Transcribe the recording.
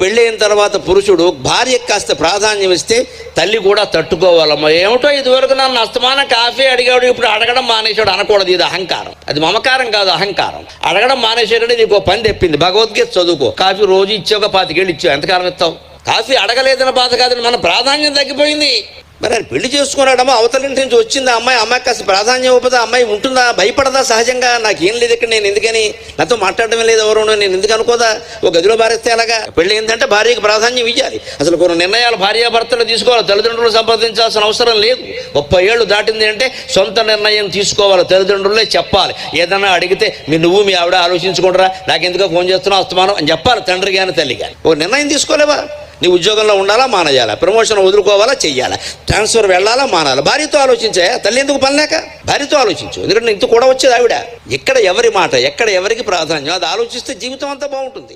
పెళ్ళి అయిన తర్వాత పురుషుడు భార్యకు కాస్త ప్రాధాన్యం ఇస్తే తల్లి కూడా తట్టుకోవాలమ్మా. ఏమిటో ఇదివరకు నన్ను అస్తమాన కాఫీ అడిగాడు, ఇప్పుడు అడగడం మానేశాడు అనకూడదు. ఇది అహంకారం. అది మమకారం కాదు, అహంకారం. అడగడం మానేశాడు. నీకు పని తెప్పింది, భగవద్గీత చదువుకో. కాఫీ రోజు ఇచ్చావు, ఒక 25 ఏళ్ళు ఇచ్చావు, ఎంతకాలం ఇస్తావు? కాఫీ అడగలేదని బాధ కాదని మన ప్రాధాన్యం తగ్గిపోయింది. మరి ఆయన పెళ్లి చేసుకున్నాడమ్మా, అవతలింటి నుంచి వచ్చిందా అమ్మాయి, అమ్మాయికి కాస్త ప్రాధాన్యం ఇవ్వదా? అమ్మాయి ఉంటుందా? భయపడదా? సహజంగా నాకేం లేదు ఇక్కడ, నేను ఎందుకని, నాతో మాట్లాడటమే లేదు ఎవరు, నేను ఎందుకు అనుకోదా? ఒక గదిలో భారిస్తే అలాగా? పెళ్ళి ఏంటంటే భార్యకి ప్రాధాన్యం ఇవ్వాలి. అసలు కొన్ని నిర్ణయాలు భార్యాభర్తలు తీసుకోవాలి, తల్లిదండ్రులు సంప్రదించాల్సిన అవసరం లేదు. 30 ఏళ్ళు దాటింది అంటే సొంత నిర్ణయం తీసుకోవాలి, తల్లిదండ్రులే చెప్పాలి. ఏదన్నా అడిగితే నువ్వు మీ ఆవిడ ఆలోచించుకుంటారా, నాకెందుకో ఫోన్ చేస్తున్నావు అస్తమానం అని చెప్పాలి, తండ్రి కానీ తల్లి కానీ. ఒక నిర్ణయం తీసుకోలేవా? నీ ఉద్యోగంలో ఉండాలా, మానేయాలా? ప్రమోషన్ వదులుకోవాలా, చెయ్యాలా? ట్రాన్స్ఫర్ వెళ్ళాలా, మానాలా? భార్యతో ఆలోచించే. తల్లి ఎందుకు పని లేక? భార్యతో ఆలోచించు. ఎందుకంటే ఇంత కూడా వచ్చేది ఆవిడ. ఎక్కడ ఎవరి మాట, ఎక్కడ ఎవరికి ప్రాధాన్యం, అది ఆలోచిస్తే జీవితం అంతా బాగుంటుంది.